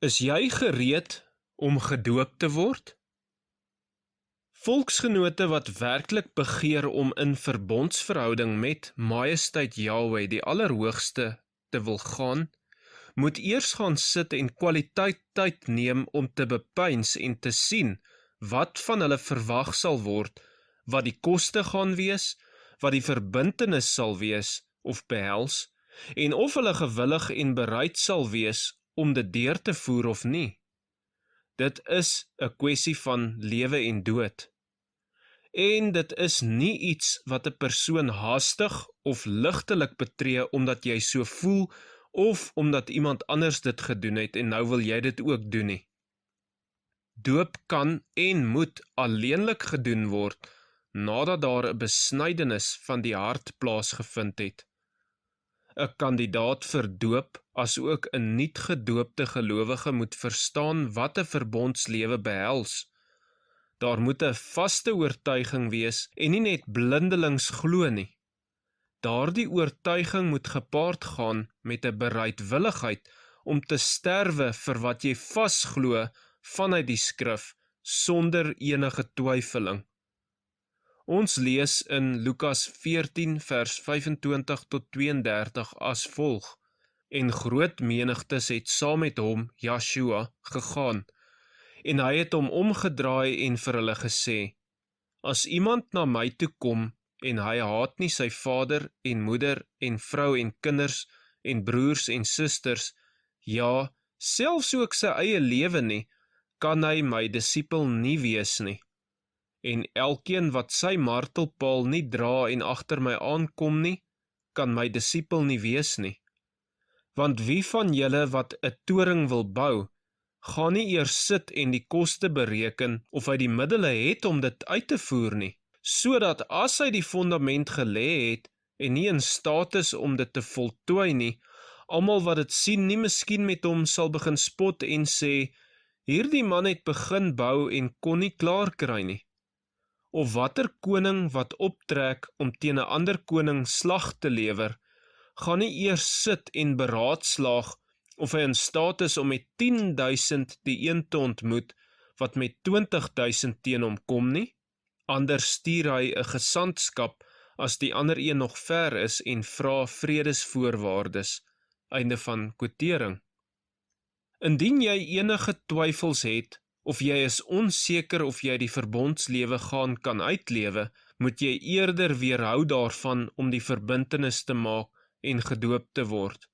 Is jy gereed om gedoop te word? Volksgenote wat werklik begeer om in verbondsverhouding met Majesteit Yahweh, die Allerhoogste, te wil gaan, moet eers gaan sit en kwaliteit tyd neem om te bepeins en te sien wat van hulle verwag sal word, wat die koste gaan wees, wat die verbintenis sal wees of behels, en of hulle gewillig en bereid sal wees om dit deur te voer of nie. Dit is 'n kwessie van lewe en dood. En dit is nie iets wat 'n persoon haastig of ligtelik betree omdat jy so voel of omdat iemand anders dit gedoen het en nou wil jy dit ook doen nie. Doop kan en moet alleenlik gedoen word nadat daar 'n besnydenis van die hart plaasgevind het. 'n Kandidaat vir doop, asook 'n nie-gedoopte gelowige moet verstaan wat 'n verbondslewe behels. Daar moet 'n vaste oortuiging wees en nie net blindelings glo nie. Daardie oortuiging moet gepaard gaan met 'n bereidwilligheid om te sterwe vir wat jy vasglo vanuit die skrif sonder enige twyfeling. Ons lees in Lukas 14 vers 25 tot 32 as volg: En groot menigtes het saam met hom, Joshua, gegaan, en hy het hom omgedraai en vir hulle gesê: As iemand na my toe kom, en hy haat nie sy vader en moeder en vrou en kinders en broers en susters, ja, selfs ook sy eie lewe nie, kan hy my disipel nie wees nie. En elkeen wat sy martelpaal nie dra en agter my aankom nie, kan my disipel nie wees nie. Want wie van julle wat 'n toring wil bou, gaan nie eers sit en die koste bereken of hy die middele het om dit uit te voer nie, sodat as hy die fondament gelê het en nie in staat is om dit te voltooi nie, almal wat dit sien nie miskien met hom sal begin spot en sê, hierdie man het begin bou en kon nie klaar kry nie. Of watter koning wat optrek om teen 'n ander koning slag te lewer, gaan nie eers sit en beraadslaag of hy in staat is om met 10.000 die een te ontmoet wat met 20.000 teen hom kom nie? Anders stuur hy 'n gesandskap as die ander een nog ver is en vra vredesvoorwaardes. Einde van quotering. Indien jy enige twyfels het, of jy is onseker of jy die verbondslewe gaan kan uitlewe, moet jy eerder weerhou daarvan om die verbintenis te maak en gedoop te word.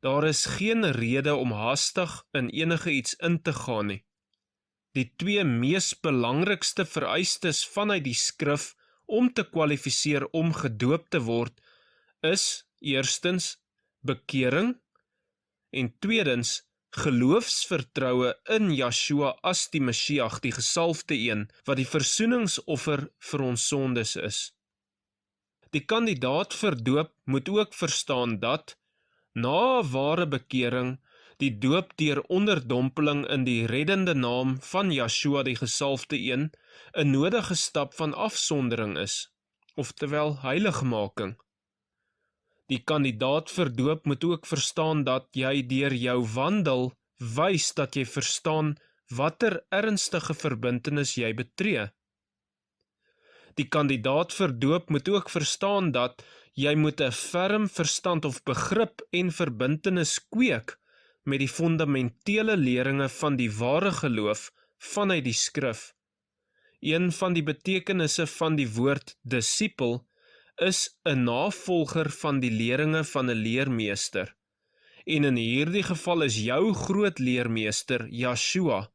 Daar is geen rede om haastig in enige iets in te gaan nie. Die twee mees belangrikste vereistes vanuit die skrif om te kwalifiseer om gedoop te word is eerstens bekering en tweedens geloofsvertroue in Joshua as die Messias, die gesalfde een, wat die versoeningsoffer vir ons sondes is. Die kandidaat vir doop moet ook verstaan dat, na ware bekering, die doop deur onderdompeling in die reddende naam van Joshua die gesalfde een, 'n nodige stap van afsondering is, oftewel heiligmaking. Die kandidaat vir doop moet ook verstaan dat jy deur jou wandel wys dat jy verstaan watter ernstige verbintenis jy betree. Die kandidaat vir doop moet ook verstaan dat jy moet 'n ferm verstand of begrip en verbintenis kweek met die fundamentele leringe van die ware geloof vanuit die skrif. Een van die betekenisse van die woord disipel is 'n navolger van die leringe van 'n leermeester. En in hierdie geval is jou groot leermeester Joshua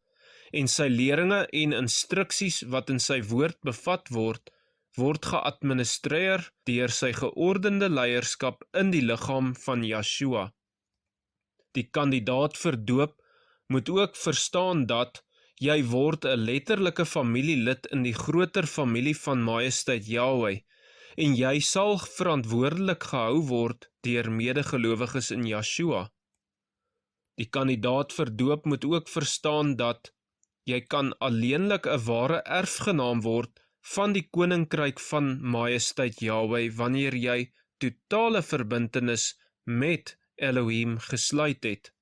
en sy leringe en instruksies wat in sy woord bevat word geadministreer deur sy geordende leierskap in die liggaam van Joshua. Die kandidaat vir doop moet ook verstaan dat jy word 'n letterlike familielid in die groter familie van Majesteit Yahweh en jy sal verantwoordelik gehou word deur medegelowiges in Joshua. Die kandidaat vir doop moet ook verstaan dat jy kan alleenlik 'n ware erfgenaam word van die koninkryk van Majesteit Yahweh wanneer jy totale verbintenis met Elohim gesluit het.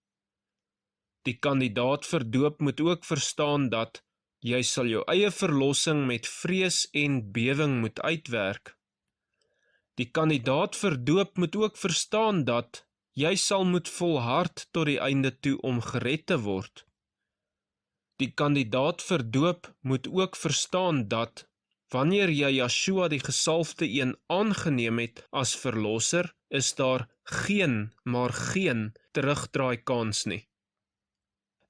Die kandidaat vir doop moet ook verstaan dat jy sal jou eie verlossing met vrees en bewing moet uitwerk. Die kandidaat vir doop moet ook verstaan dat jy sal moet volhard tot die einde toe om gered te word. Die kandidaat vir doop moet ook verstaan dat wanneer jy Yeshua die gesalfde een aangeneem het as verlosser, is daar geen terugdraai kans nie.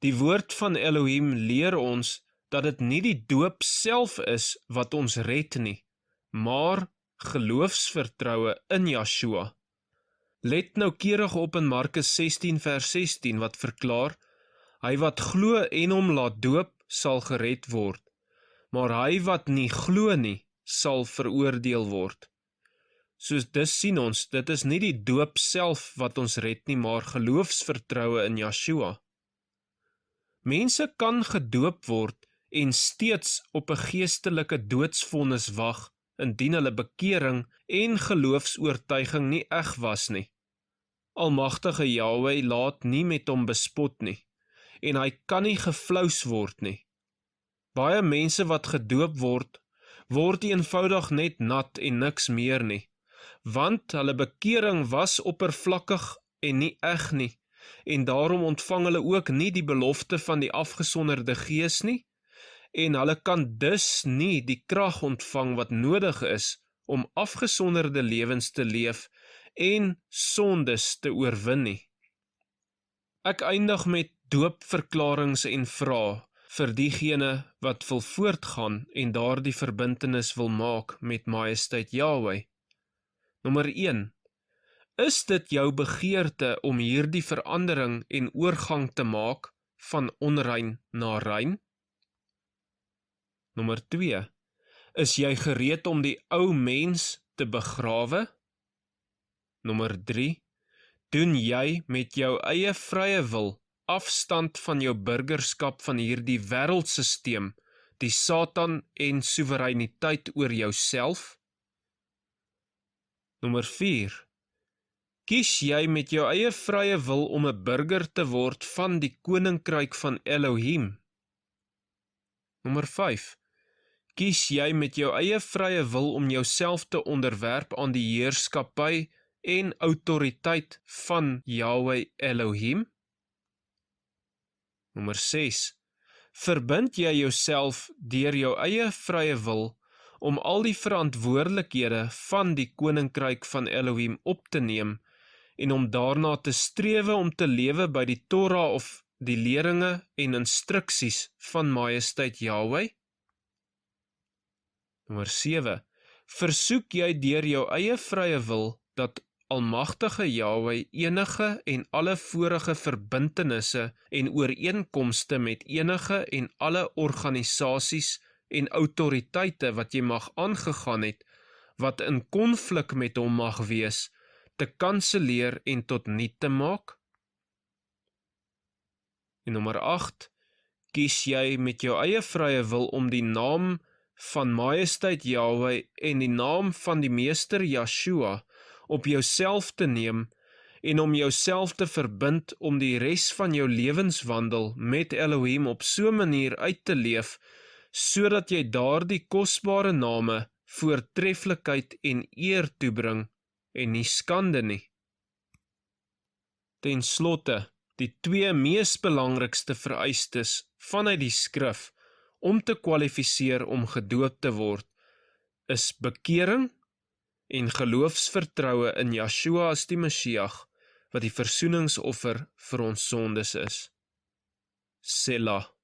Die woord van Elohim leer ons dat dit nie die doop self is wat ons red nie, maar geloofsvertroue in Yeshua. Let noukeurig op in Markus 16 vers 16 wat verklaar, hy wat glo en hom laat doop sal gered word, maar hy wat nie glo nie sal veroordeel word. Soos dus sien ons, dit is nie die doop self wat ons red nie, maar geloofsvertroue in Yeshua. Mense kan gedoop word en steeds op 'n geestelike doodsvonnis wag, indien hulle bekering en geloofsoortuiging nie eg was nie. Almagtige Yahweh laat nie met hom bespot nie, en hy kan nie geflous word nie. Baie mense wat gedoop word eenvoudig net nat en niks meer nie, want hulle bekering was oppervlakkig en nie eg nie, en daarom ontvang hulle ook nie die belofte van die afgesonderde gees nie, en hulle kan dus nie die krag ontvang wat nodig is om afgesonderde lewens te leef en sondes te oorwin nie. Ek eindig met doopverklarings en vrae vir diegene wat wil voortgaan en daardie verbintenis wil maak met Majesteit Yahweh. Nommer 1. Is dit jou begeerte om hierdie verandering en oorgang te maak van onrein na rein? Nommer 2. Is jy gereed om die ou mens te begrawe? Nommer 3. Doen jy met jou eie vrye wil afstand van jou burgerskap van hierdie wêreldsisteem, die Satan en soewereiniteit oor jouself? Nommer 4. Kies jy met jou eie vrye wil om 'n burger te word van die koninkryk van Elohim? Nommer 5. Kies jy met jou eie vrye wil om jouself te onderwerp aan die heerskappy en autoriteit van Yahweh Elohim? Nommer 6. Verbind jy jouself deur jou eie vrye wil om al die verantwoordelikhede van die koninkryk van Elohim op te neem en om daarna te strewe om te lewe by die Torah of die leringe en instruksies van Majesteit Yahweh? Nommer 7. Versoek jy deur jou eie vrye wil dat Almagtige Yahweh enige en alle vorige verbintenisse en ooreenkomste met enige en alle organisasies en autoriteite wat jy mag aangegaan het, wat in konflik met hom mag wees, te kanselleer en tot niet te maak? En nommer 8. Kies jy met jou eie vrye wil om die naam van Majesteit Yahweh en die naam van die Meester Yeshua op jouself te neem en om jouself te verbind om die res van jou lewenswandel met Elohim op so 'n manier uit te leef, sodat jy daardie kosbare name voortreffelikheid en eer toebring en nie skande nie. Ten slotte, die 2 mees belangrikste vereistes vanuit die skrif om te kwalifiseer om gedoop te word, is bekering en geloofsvertroue in Yeshua as die Mashiach, wat die versoeningsoffer vir ons sondes is. Selah.